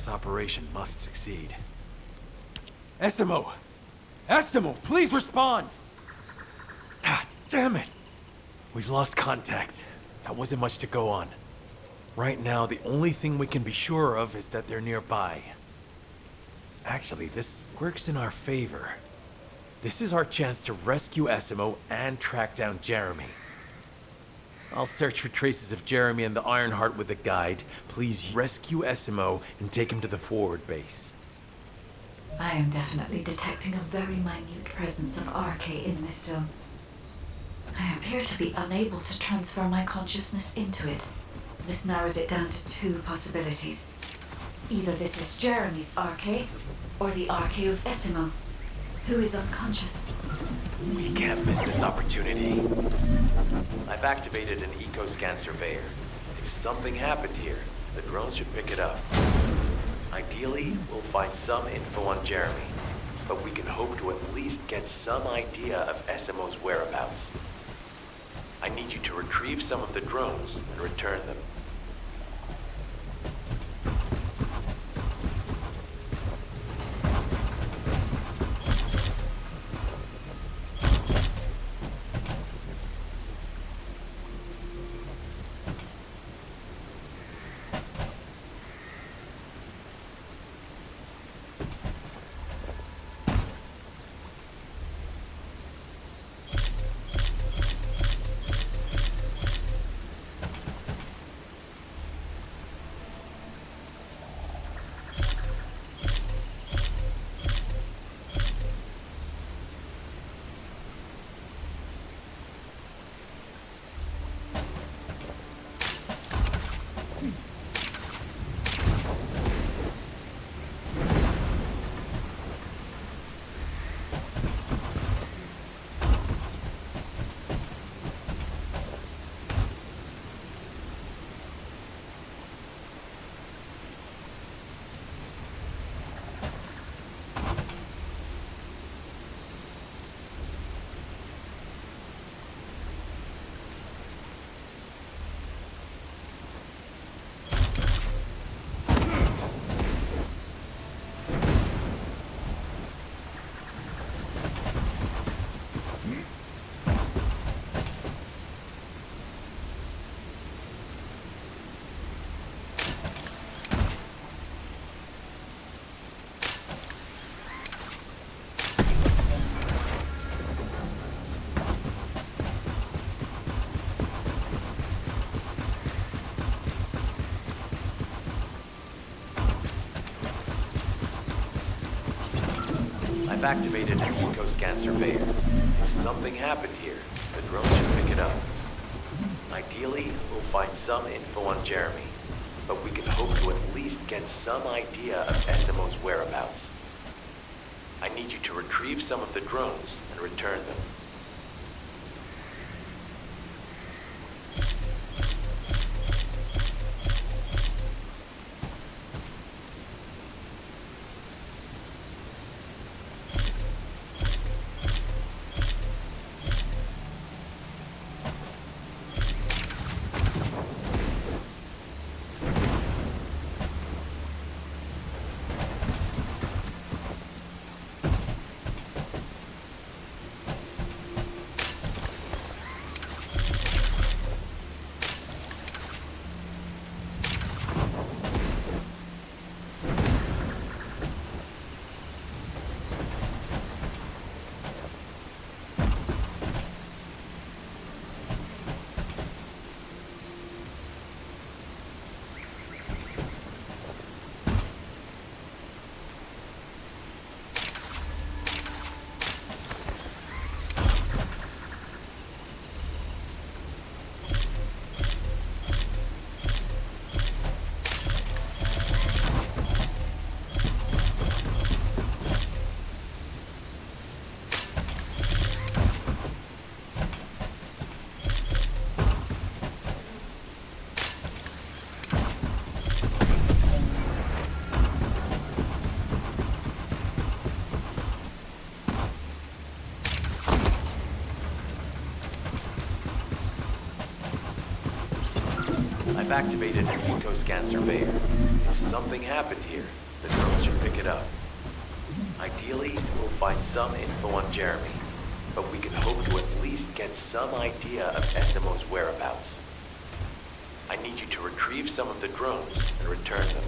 This operation must succeed. Essimo! Essimo, please respond! God damn it! We've lost contact. That wasn't much to go on. Right now, the only thing we can be sure of is that they're nearby. Actually, this works in our favor. This is our chance to rescue Essimo and track down Jeremy. I'll search for traces of Jeremy and the Ironheart with a guide. Please rescue Essimo and take him to the forward base. I am definitely detecting a very minute presence of RK in this zone. I appear to be unable to transfer my consciousness into it. This narrows it down to two possibilities. Either this is Jeremy's RK, or the RK of Essimo, who is unconscious. We can't miss this opportunity. I've activated an eco-scan surveyor. If something happened here, the drones should pick it up. Ideally, we'll find some info on Jeremy, but we can hope to at least get some idea of Essimo's whereabouts. I need you to retrieve some of the drones and return them. I've activated an eco-scan surveyor. If something happened here, the drone should pick it up. Ideally, we'll find some info on Jeremy, but we can hope to at least get some idea of Essimo's whereabouts. I need you to retrieve some of the drones and return them. I've activated an eco-scan surveyor. If something happened here, the drones should pick it up. Ideally, we'll find some info on Jeremy, but we can hope to at least get some idea of SMO's whereabouts. I need you to retrieve some of the drones and return them.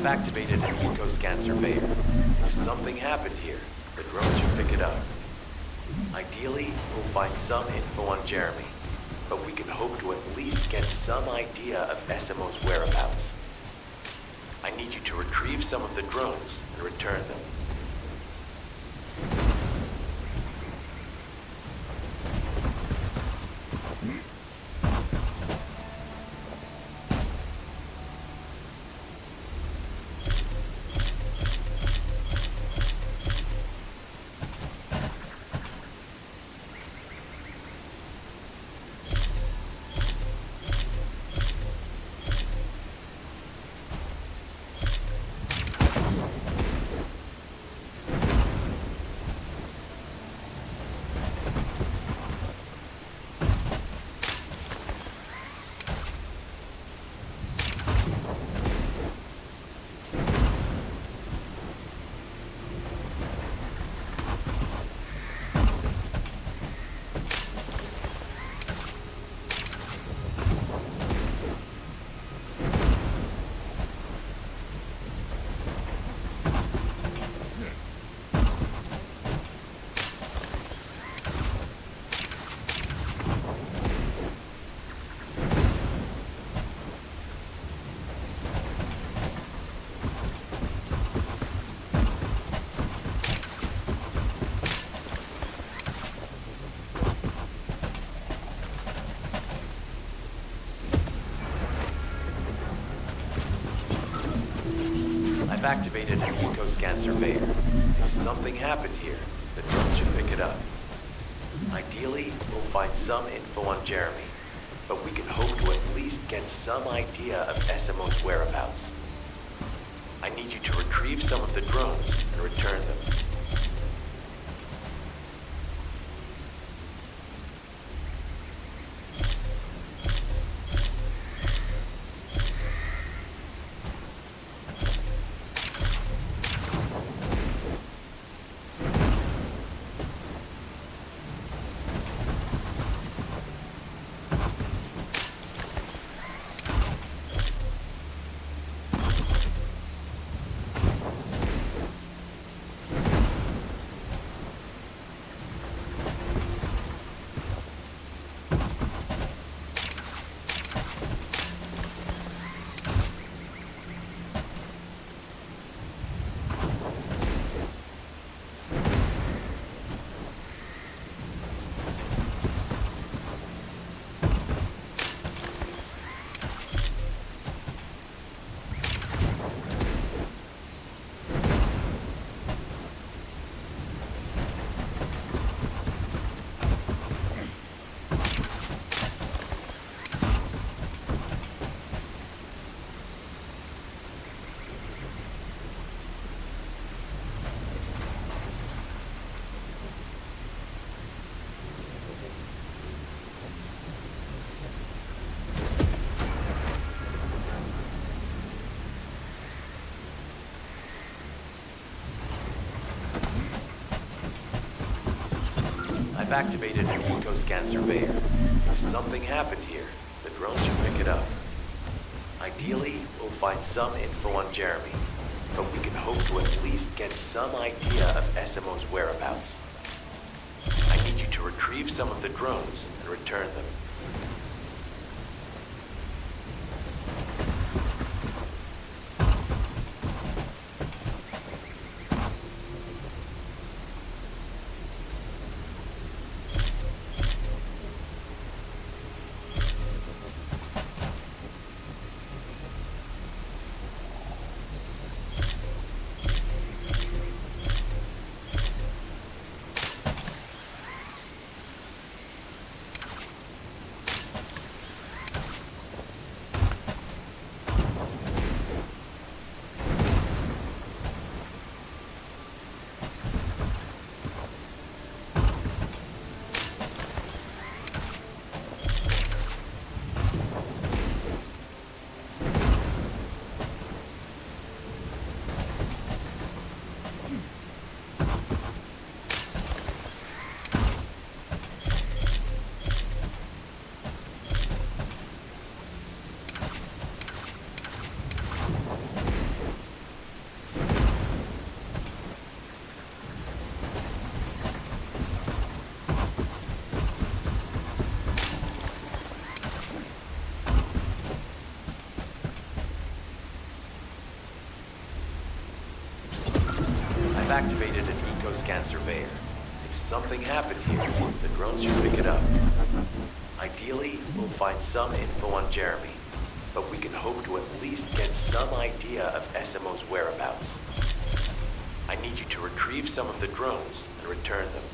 I've activated an eco-scan surveyor. If something happened here, the drones should pick it up. Ideally, we'll find some info on Jeremy, but we can hope to at least get some idea of SMO's whereabouts. I need you to retrieve some of the drones and return them. I've activated an eco-scan surveyor. If something happened here, the drones should pick it up. Ideally, we'll find some info on Jeremy, but we can hope to at least get some idea of SMO's whereabouts. I need you to retrieve some of the drones and return them. I've activated an eco-scan surveyor. If something happened here, the drones should pick it up. Ideally, we'll find some info on Jeremy, but we can hope to at least get some idea of SMO's whereabouts. I need you to retrieve some of the drones and return them. I've activated an eco-scan surveyor. If something happened here, the drones should pick it up. Ideally, we'll find some info on Jeremy, but we can hope to at least get some idea of SMO's whereabouts. I need you to retrieve some of the drones and return them.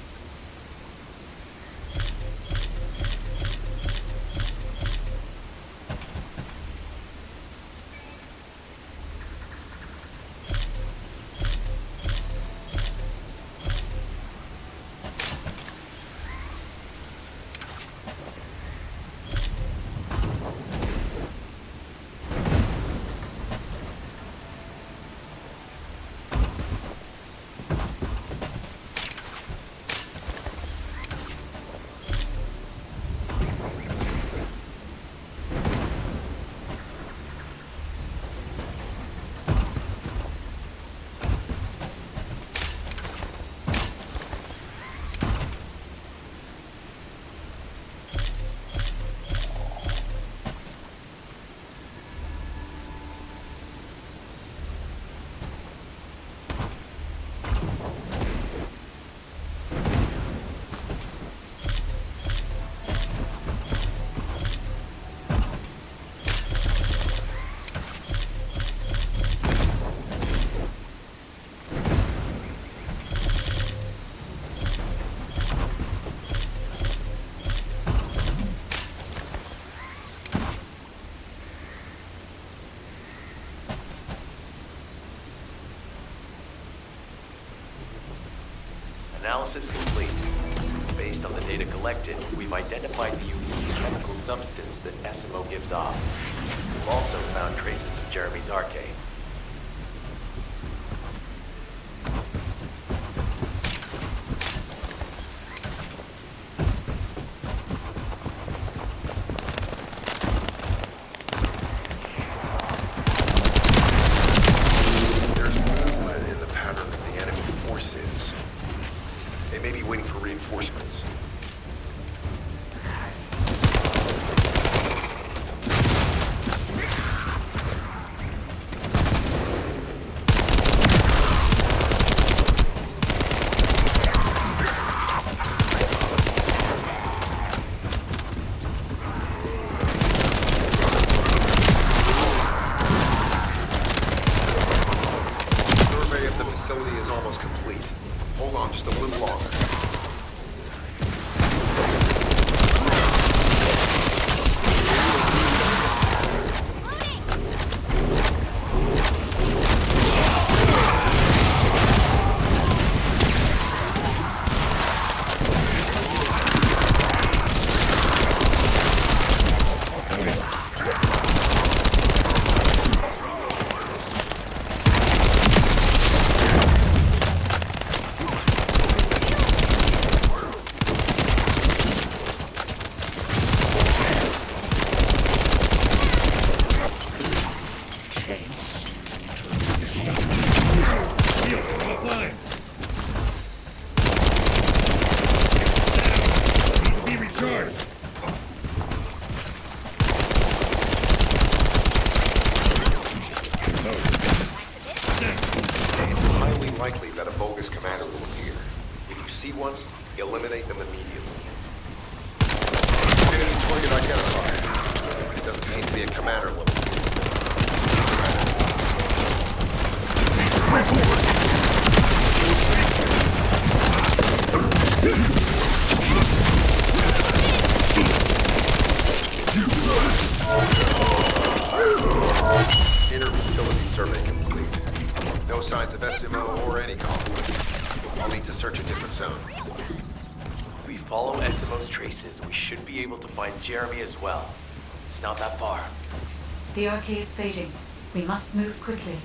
Analysis complete. Based on the data collected, we've identified the unique chemical substance that SMO gives off. We've also found traces of Jeremy's arcade. There's movement in the pattern of the enemy forces. They may be waiting for reinforcements. Offline. Need to be recharged. It's highly likely that a bogus commander will appear. If you see one, eliminate them immediately. Enemy target identified. It doesn't seem to be a commander level. Inner facility survey complete. No signs of SMO or any conflict. I'll need to search a different zone. If we follow SMO's traces, we should be able to find Jeremy as well. It's not that far. The RK is fading. We must move quickly.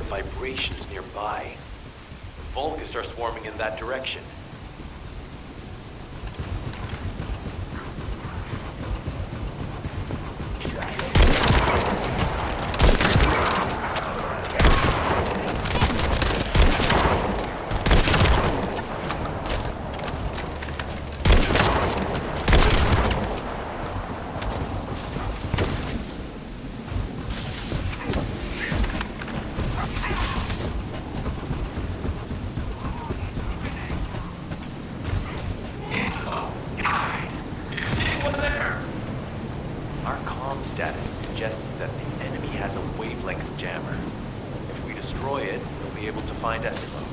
Vibrations nearby. The Vulgus are swarming in that direction. Status suggests that the enemy has a wavelength jammer. If we destroy it, we'll be able to find SMO.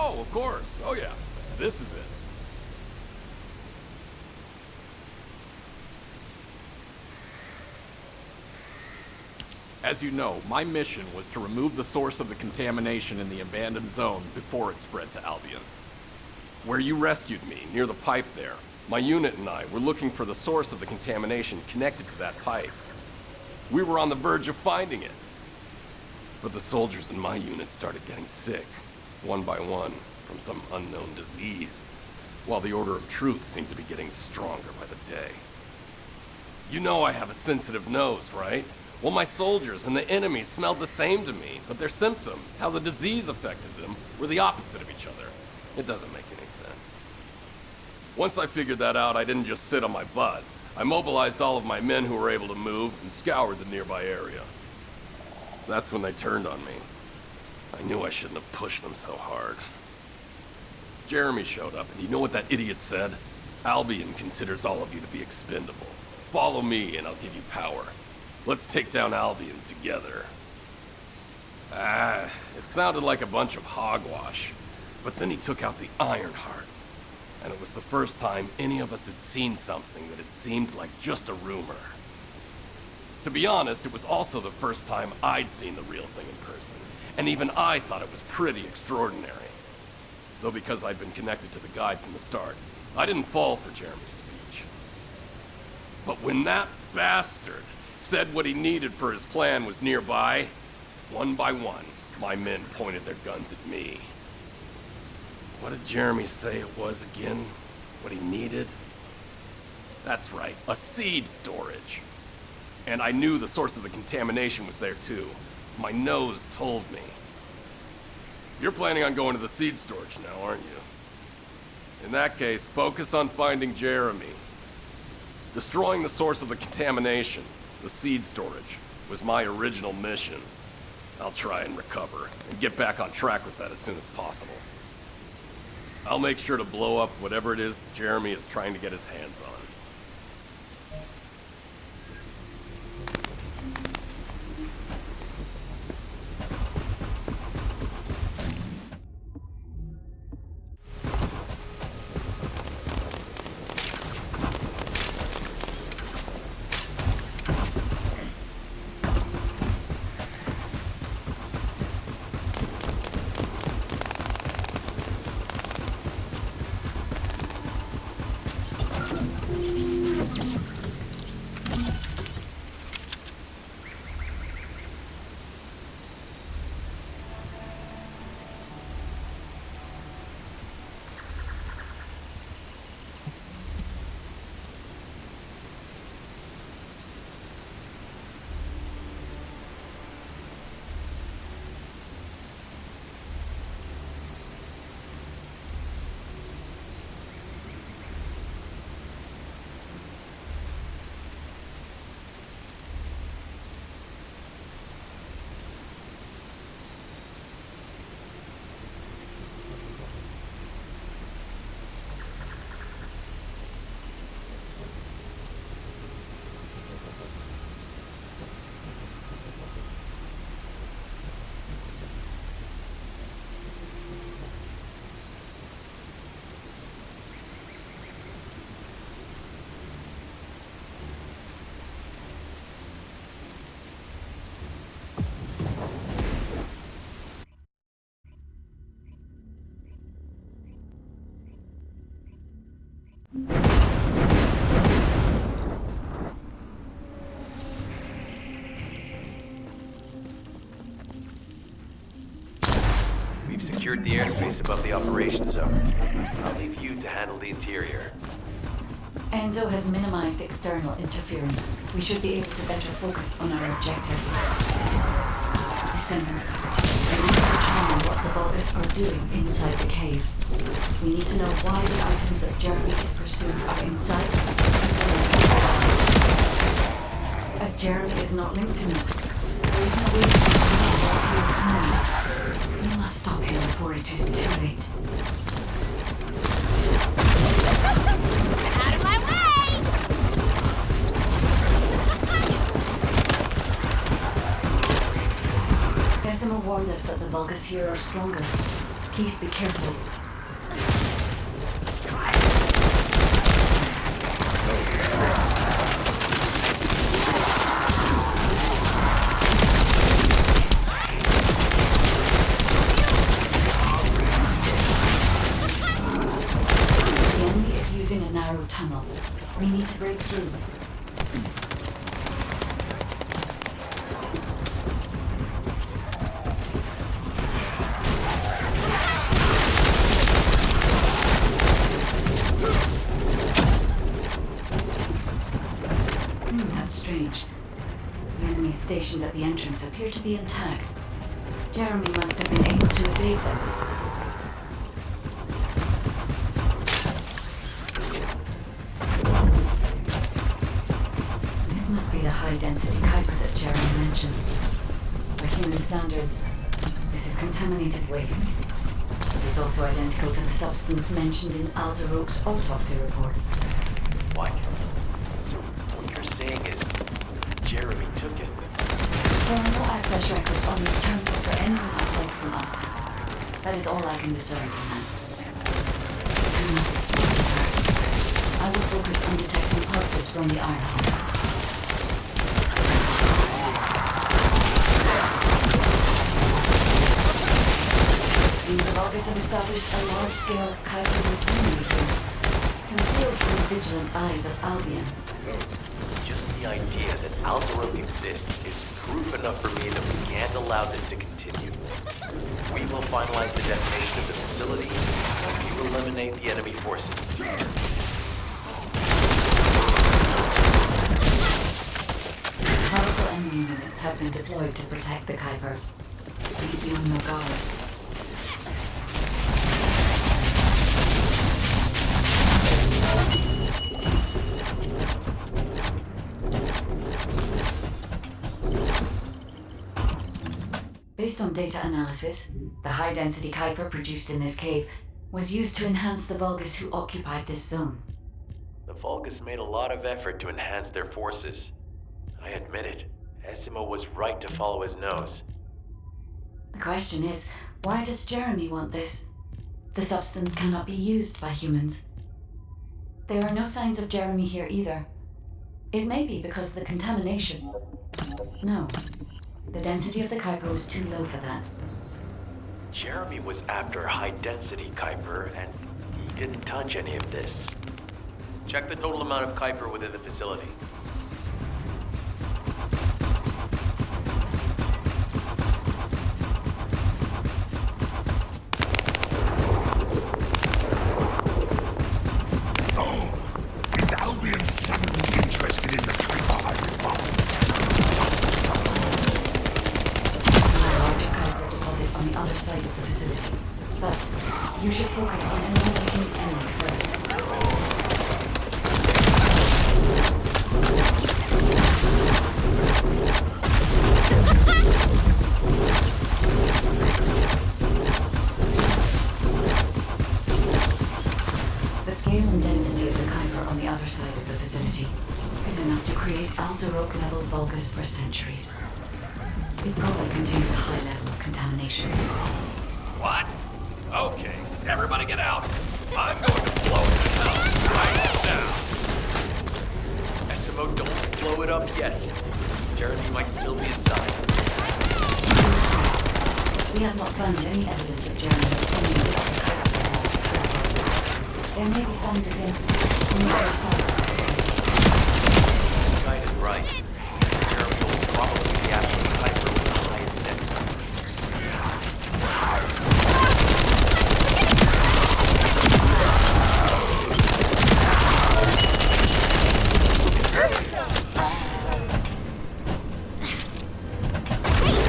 Oh, of course. Oh, yeah. This is it. As you know, my mission was to remove the source of the contamination in the abandoned zone before it spread to Albion. Where you rescued me, near the pipe there, my unit and I were looking for the source of the contamination connected to that pipe. We were on the verge of finding it. But the soldiers in my unit started getting sick, one by one, from some unknown disease, while the Order of Truth seemed to be getting stronger by the day. You know I have a sensitive nose, right? Well, my soldiers and the enemy smelled the same to me, but their symptoms, how the disease affected them, were the opposite of each other. It doesn't make any sense. Once I figured that out, I didn't just sit on my butt. I mobilized all of my men who were able to move and scoured the nearby area. That's when they turned on me. I knew I shouldn't have pushed them so hard. Jeremy showed up, and you know what that idiot said? Albion considers all of you to be expendable. Follow me, and I'll give you power. Let's take down Albion together. It sounded like a bunch of hogwash. But then he took out the Ironheart. And it was the first time any of us had seen something that had seemed like just a rumor. To be honest, it was also the first time I'd seen the real thing in person. And even I thought it was pretty extraordinary. Though because I'd been connected to the guide from the start, I didn't fall for Jeremy's speech. But when that bastard said what he needed for his plan was nearby, one by one, my men pointed their guns at me. What did Jeremy say it was again? What he needed? That's right, a seed storage. And I knew the source of the contamination was there too. My nose told me. You're planning on going to the seed storage now, aren't you? In that case, focus on finding Jeremy. Destroying the source of the contamination, the seed storage, was my original mission. I'll try and recover, and get back on track with that as soon as possible. I'll make sure to blow up whatever it is Jeremy is trying to get his hands on. We've secured the airspace above the operations zone. I'll leave you to handle the interior. Enzo has minimized external interference. We should be able to better focus on our objectives. Descendant, I need to determine what the Vulgus are doing inside the cave. We need to know why the items that Jeremy is pursuing are inside, as Jeremy is not linked to me. There is no way to know what he is planning. We must stop him before it is too late. Out of my way! Decima warned us that the Vulgus here are stronger. Please be careful. The enemy is using a narrow tunnel. We need to break through. That's strange. The enemies stationed at the entrance appear to be intact. Jeremy must have been able to evade them. This must be the high-density Kuiper that Jeremy mentioned. By human standards, this is contaminated waste. It's also identical to the substance mentioned in Alzaroke's autopsy report. What? So what you're saying is Jeremy took it? There are no access records on this terminal for anyone aside from us. That is all I can discern from that. I must explore her. I will focus on detecting pulses from the iron hull. The Vulgus have established a large-scale Kuiper refinery here, concealed from the vigilant eyes of Albion. Just the idea that Alzaroke exists is proof enough for me that we can't allow this to continue. We will finalize the detonation of the facility, and we will eliminate the enemy forces. Powerful enemy units have been deployed to protect the Kuiper. Please be on your guard. Based on data analysis, the high-density Kuiper produced in this cave was used to enhance the Vulgus who occupied this zone. The Vulgus made a lot of effort to enhance their forces. I admit it. Essimo was right to follow his nose. The question is, why does Jeremy want this? The substance cannot be used by humans. There are no signs of Jeremy here either. It may be because of the contamination. No. The density of the Kuiper was too low for that. Jeremy was after high-density Kuiper, and he didn't touch any of this. Check the total amount of Kuiper within the facility. Oh, is Albion suddenly interested in the Kuiper I found? On the other side of the facility. But you should focus on eliminating the enemy first. The scale and density of the Kuiper on the other side of the facility is enough to create Alzaroke-level Vulgus for centuries. It probably contains a high level of contamination. What? Okay, everybody get out. I'm going to blow it up right now. Essimo, don't blow it up yet. Jeremy might still be inside. We have not found any evidence of Jeremy attending the other characters so far. There may be signs of him on the other side of the facility. The guy is right. Jeremy will probably be after the Kuiper with the highest density.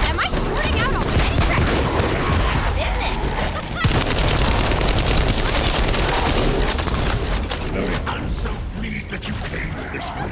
Am I sorting out already? Business! I'm so pleased that you came this way.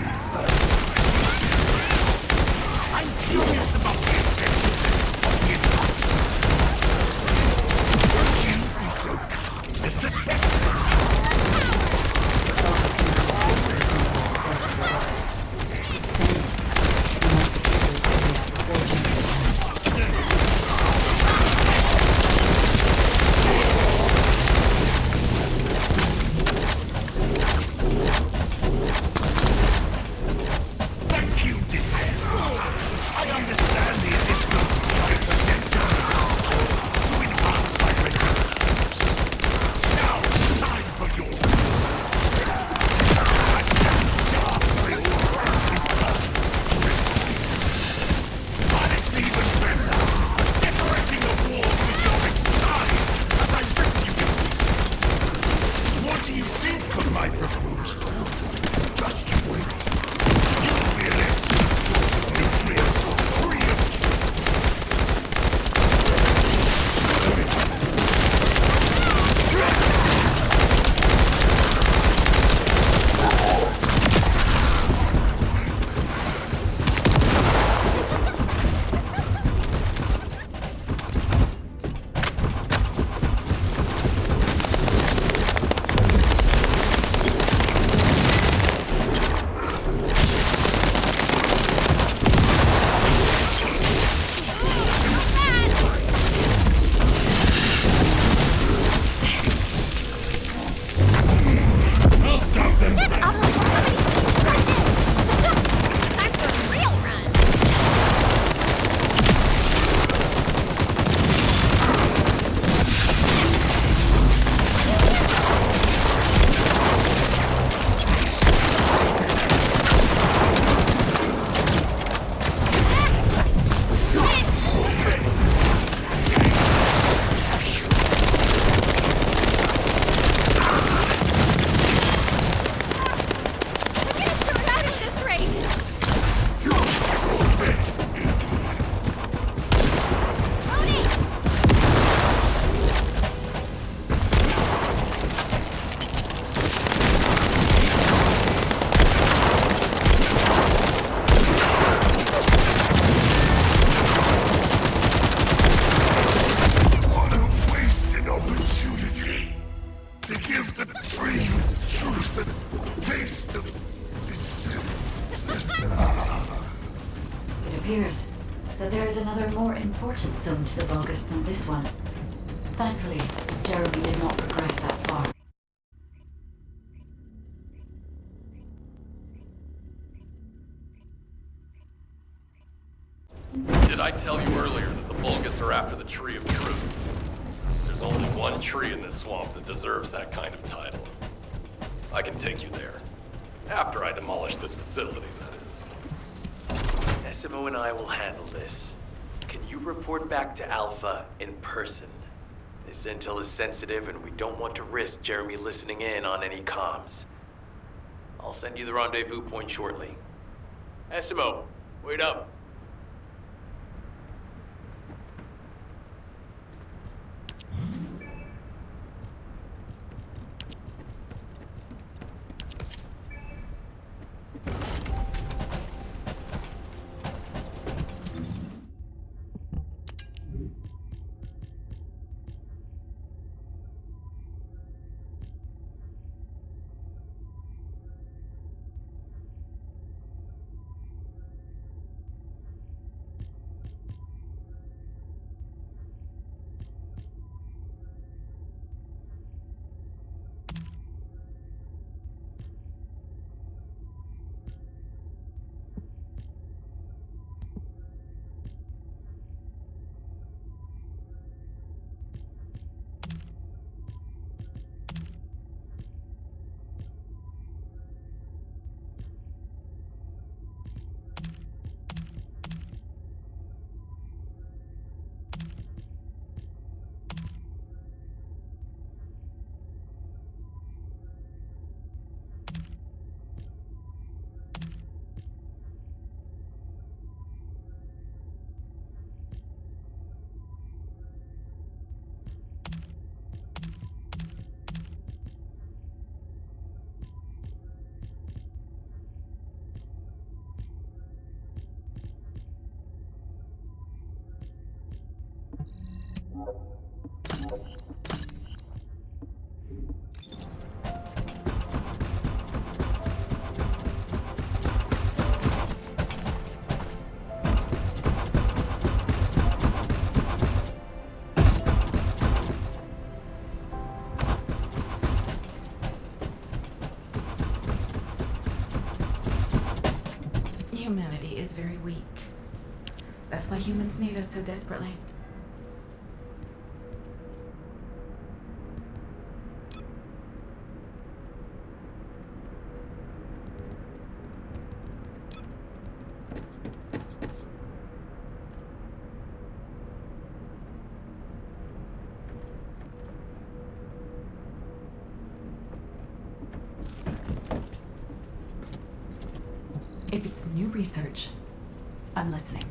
important zone to the Vulgus than this one. Thankfully, Jeremy did not progress that far. Did I tell you earlier that the Vulgus are after the Tree of Truth? There's only one tree in this swamp that deserves that kind of title. I can take you there. After I demolish this facility, that is. SMO and I will handle this. Can you report back to Alpha in person? This intel is sensitive and we don't want to risk Jeremy listening in on any comms. I'll send you the rendezvous point shortly. SMO, wait up. Humanity is very weak. That's why humans need us so desperately. If it's new research, I'm listening.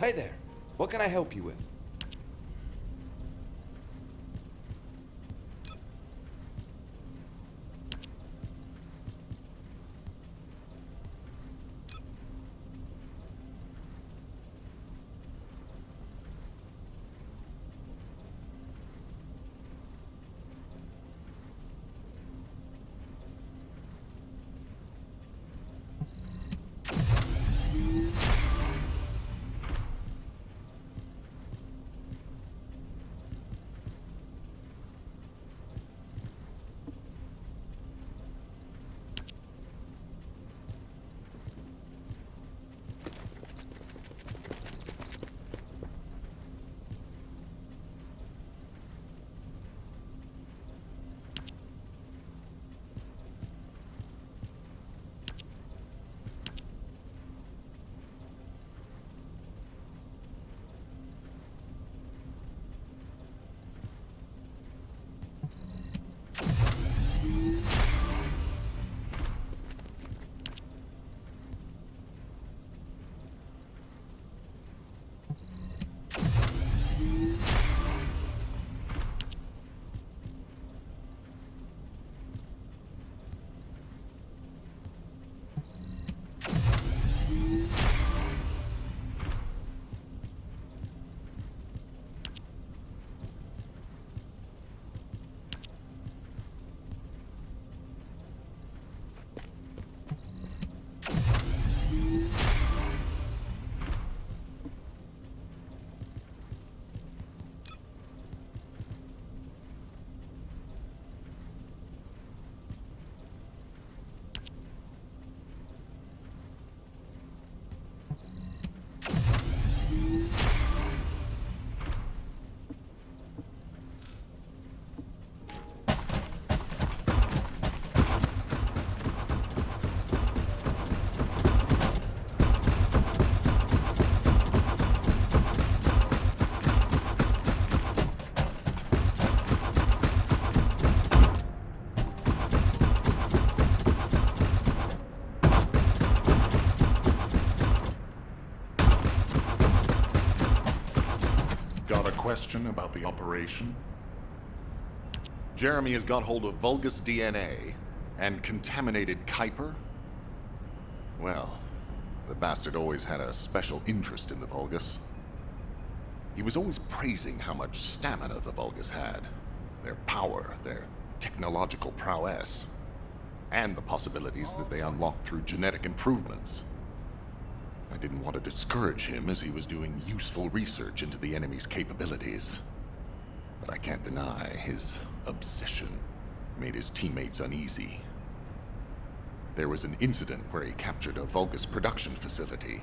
Hey there. What can I help you with? Got a question about the operation? Jeremy has got hold of Vulgus DNA and contaminated Kuiper? Well, the bastard always had a special interest in the Vulgus. He was always praising how much stamina the Vulgus had, their power, their technological prowess, and the possibilities that they unlocked through genetic improvements. I didn't want to discourage him as he was doing useful research into the enemy's capabilities. But I can't deny his obsession made his teammates uneasy. There was an incident where he captured a Vulgus production facility.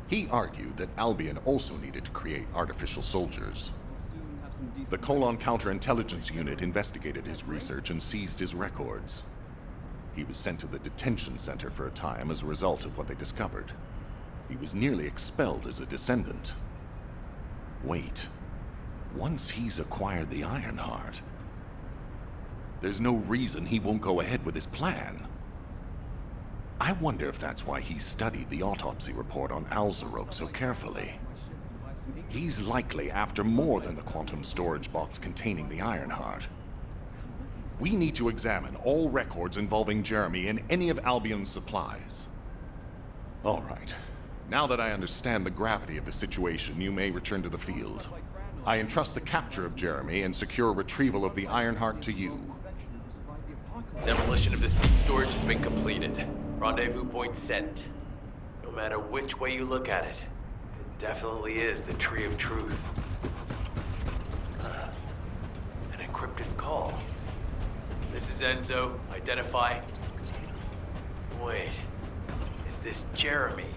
He argued that Albion also needed to create artificial soldiers. The Colon Counterintelligence Unit investigated his research and seized his records. He was sent to the detention center for a time as a result of what they discovered. He was nearly expelled as a descendant. Wait. Once he's acquired the Ironheart, there's no reason he won't go ahead with his plan. I wonder if that's why he studied the autopsy report on Alzarok so carefully. He's likely after more than the quantum storage box containing the Ironheart. We need to examine all records involving Jeremy and any of Albion's supplies. All right. Now that I understand the gravity of the situation, you may return to the field. I entrust the capture of Jeremy and secure retrieval of the Ironheart to you. Demolition of the seed storage has been completed. Rendezvous point set. No matter which way you look at it, it definitely is the Tree of Truth. An encrypted call. This is Enzo. Identify. Wait, is this Jeremy?